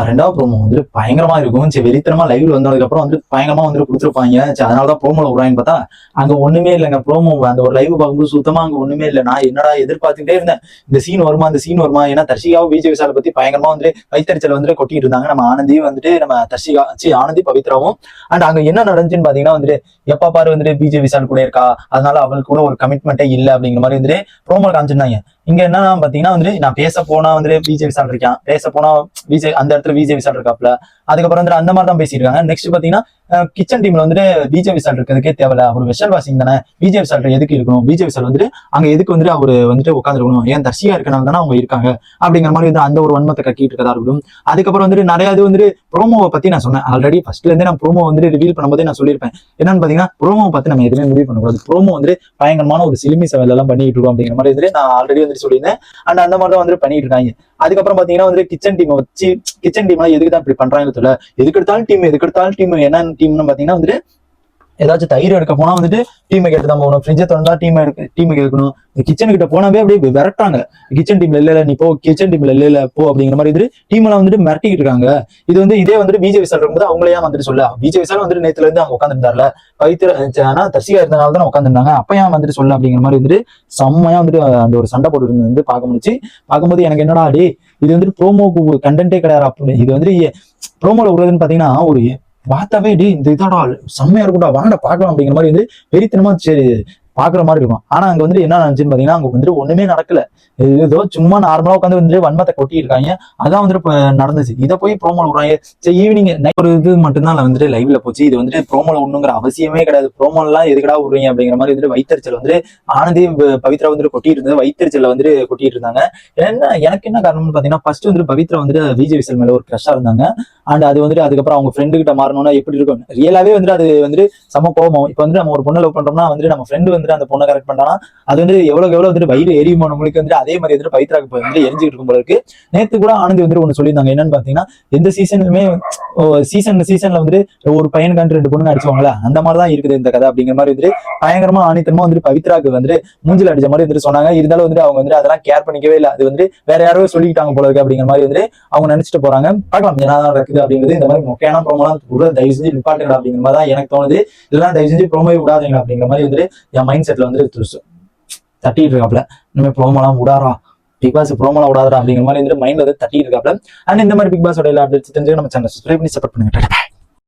ரெண்டாவது ப்ரோமோ வந்து பயங்கரமா இருக்கும். சரி வெறித்தனமா லைவ்ல வந்ததுக்கு அப்புறம் வந்து பயங்கரமா வந்து கொடுத்துருப்பாங்க. சரி அதனாலதான் ப்ரோமோல விடுறாங்கன்னு பார்த்தா அங்க ஒண்ணுமே இல்லைங்க. ப்ரோமோ அந்த ஒரு லைவ் பார்க்கும்போது சுத்தமா அங்க ஒண்ணுமே இல்லை. நான் என்னடா எதிர்பார்த்துக்கிட்டே இருந்தேன், இந்த சீன் வருமா இந்த சீன் வருமா. ஏன்னா தர்ஷிகாவும் விஜய் விஷாலை பத்தி பயங்கரமா வந்து வைத்தறிச்சல் வந்து கொட்டிட்டு இருந்தாங்க. நம்ம ஆனந்தியும் வந்துட்டு நம்ம தர்ஷிகா ஆனந்தி பவித்ராவும். அண்ட் அங்க என்ன நடந்துச்சுன்னு பாத்தீங்கன்னா வந்துட்டு எப்ப பாரு வந்துட்டு விஜய் விஷால் கூட இருக்கா, அதனால அவளுக்கு கூட ஒரு கமிட்மெண்ட்டே இல்லை அப்படிங்கிற மாதிரி வந்துட்டு ப்ரோமோ காமிச்சிருந்தாங்க. இங்க என்ன பாத்தீங்கன்னா வந்துட்டு நான் பேச போனா வந்துட்டு விஜய் விஷால் இருக்கான், பேச போனா விஜய் அந்த இடத்துல விஜய் விஷால் இருக்காப்ல. அதுக்கப்புறம் வந்துட்டு அந்த மாதிரி தான் பேசியிருக்காங்க. நெக்ஸ்ட் பாத்தீங்கன்னா கிச்சன் டீம்ல வந்துட்டு விஜய் விஷால் இருக்கிறதுக்கே தேவையில்ல, அவர் விஷால் வாசிங் தானே, விஜய் விஷால் எதுக்கு இருக்கணும், விஜய் விஷால் வந்துட்டு அங்க எதுக்கு வந்துட்டு அவரு வந்துட்டு உட்காந்துருக்கணும், ஏன் தர்ஷியா இருக்கனால தானே அவங்க இருக்காங்க அப்படிங்கிற மாதிரி வந்து அந்த ஒரு வன்மத்தை கட்டிட்டு இருக்கதா இருக்கட்டும். அதுக்கப்புறம் வந்துட்டு நிறைய இது வந்துட்டு ப்ரோமோவை பத்தி நான் சொன்னேன் ஆல்ரெடி. ஃபர்ஸ்ட்ல இருந்தே நான் ப்ரோமோ வந்து ரிவீல் பண்ணும்போதே நான் சொல்லியிருப்பேன். என்னன்னு பாத்தீங்கன்னா ப்ரோமோ பத்தி நம்ம எதுவுமே முடிவு பண்ணக்கூடாது, ப்ரோமோ வந்து பயங்கரமான ஒரு சிலிமி சவையில எல்லாம் பண்ணிட்டு இருக்கோம் அப்படிங்கிற மாதிரி வந்துட்டு நான் ஆல்ரெடி வந்துட்டு சொல்லியிருந்தேன். அண்ட் அந்த மாதிரி தான் வந்து பண்ணிட்டு இருக்காங்க. அதுக்கப்புறம் பாத்தீங்கன்னா வந்து கிச்சன் டீம் வச்சு கிச்சன் டீம் எதுக்கு தான் இப்படி பண்றாங்க தெரியல. எதுக்கு எடுத்தாலும் டீம் என்ன டீம்னு பாத்தீங்கன்னா வந்துட்டு ஏதாச்சும் தயிர் எடுக்க போனா வந்துட்டு டீமை கேட்டு தான் போகணும், ஃப்ரிட்ஜை திறந்தா டீமை கேட்கணும். கிச்சன் கிட்ட போனாவே அப்படியே விரட்டாங்க. கிச்சன் டீம்ல இல்ல நீ போ, கிச்சன் டீம்ல இல்ல போ அப்படிங்கிற மாதிரி இது டீம் எல்லாம் வந்துட்டு மிரட்டிக்கிட்டு இருக்காங்க. இது வந்து இதே வந்துட்டு விஜய் விஷால் இருக்கும்போது அவங்களையா வந்துட்டு சொல்ல, விஜய் விஷால் வந்துட்டு நேத்துல இருந்து அவங்க உட்காந்துருந்தாருல ஆனா தர்ஷிகா இருந்தனால தான் உட்காந்துருந்தாங்க, அப்ப ஏன் வந்துட்டு சொல்ல அப்படிங்கிற மாதிரி வந்துட்டு செம்மையா வந்துட்டு அந்த ஒரு சண்டை போட்டு வந்து பார்க்க முடிச்சு. பார்க்கும்போது எனக்கு என்னடா அடி இது வந்துட்டு ப்ரோமோக்கு கண்டென்ட்டே கிடையாது அப்படின்னு. இது வந்துட்டு ப்ரோமோல விடுறதுன்னு பாத்தீங்கன்னா ஒரு பார்த்தாவே டி இந்த இதோட செம்மையா இருக்கும்டா வாங்க பார்க்கலாம் அப்படிங்கிற மாதிரி வந்து வெறித்தனமா சரி பாக்குற மாதிரி இருக்கும். ஆனா அங்க வந்துட்டு என்ன நினைச்சுன்னு பாத்தீங்கன்னா அங்க வந்துட்டு ஒண்ணுமே நடக்கல. ஏதோ சும்மா நார்மலா உட்காந்து வந்துட்டு வன்மத்தை கொட்டி இருக்காங்க. அதான் வந்துட்டு நடந்துச்சு. இதை போய் ப்ரோமோல விடுறாங்க. சரி ஈவினிங் ஒரு இது மட்டும்தான் வந்துட்டு லைவ்ல போச்சு. இது வந்துட்டு ப்ரோமோல ஒண்ணுங்கிற அவசியமே கிடையாது. ப்ரோமோல எல்லாம் எதுக்கடா விடுறீங்க அப்படிங்கிற மாதிரி வந்துட்டு வைத்தறிச்சல் வந்துட்டு ஆனந்தி பவித்ரா வந்துட்டு கொட்டிட்டு இருந்தது. வைத்தறிச்சல வந்துட்டு கொட்டிட்டு இருந்தாங்க. எனக்கு என்ன காரணம்னு பாத்தீங்கன்னா ஃபர்ஸ்ட் வந்துட்டு பவித்ரா வந்துட்டு விஜய் விஷால் மேல ஒரு கிரஷா இருந்தாங்க. அண்ட் அது வந்துட்டு அதுக்கப்புறம் அவங்க ஃப்ரெண்டு கிட்ட மாறணும்னா எப்படி இருக்கும், ரியலாவே வந்துட்டு அது வந்துட்டு சம கோபம். இப்ப வந்து நம்ம ஒரு பொண்ணை லவ் பண்றோம்னா வந்துட்டு நம்ம ஃப்ரெண்டு வந்துட்டு அந்த பொண்ணை கரெக்ட் பண்ணா அது வந்து எவ்வளவு வந்துட்டு வயிறு எரியுமோ நம்மளுக்கு வந்துட்டு அதே மாதிரி வந்துட்டு பவித்ராக்கு வந்து எரிஞ்சுட்டு இருக்கும் போல இருக்கு. நேத்து கூட ஆனந்தி வந்துட்டு ஒண்ணு சொல்லியிருந்தாங்க. என்னன்னு பாத்தீங்கன்னா எந்த சீசனுமே சீசன்ல வந்துட்டு ஒரு பையனுக்காண்டு 2 பொண்ணு அடிச்சுவாங்களா அந்த மாதிரிதான் இருக்குது இந்த கதை அப்படிங்கிற மாதிரி வந்துட்டு பயங்கரமா ஆணித்தனமா வந்துட்டு பவித்ராக்கு வந்துட்டு மூஞ்சில அடிச்ச மாதிரி வந்துட்டு சொன்னாங்க. இருந்தாலும் வந்துட்டு அவங்க வந்துட்டு அதெல்லாம் கேர் பண்ணிக்கவே இல்லை. அது வந்து வேற யாரோ சொல்லிட்டாங்க போல இருக்கு அப்படிங்கிற மாதிரி வந்துட்டு அவங்க நினைச்சிட்டு போறாங்க. பார்க்கலாம் என்ன இருக்குது அப்படிங்கிறது. இந்த மாதிரி மொக்கையான ப்ரோமோலாம் கூட தயவு செஞ்சு நிப்பாட்டுங்க அப்படிங்கிற மாதிரி தான் எனக்கு தோணுது. இதெல்லாம் தயவு செஞ்சு ப்ரோமோவே விடாதீங்க அப்படிங்கிற மாதிரி வந்துட்டு என் மைண்ட் செட்ல வந்து தட்டிட்டு இருக்காப்ல. இனிமேல் ப்ரோமோலாம் விடாரா, பிக் பாஸ் ப்ரோமோலாம் விடாதா அப்படிங்கிற மாதிரி வந்து மைண்ட்ல வந்து தட்டிட்டு இருக்காப்ல. அண்ட் இந்த மாதிரி பிக் பாஸோட எல்லா அப்டேட்ஸ் தெரிஞ்சு நம்ம சேனல் சப்ஸ்கிரைப் பண்ணி சப்போர்ட் பண்ணுங்க.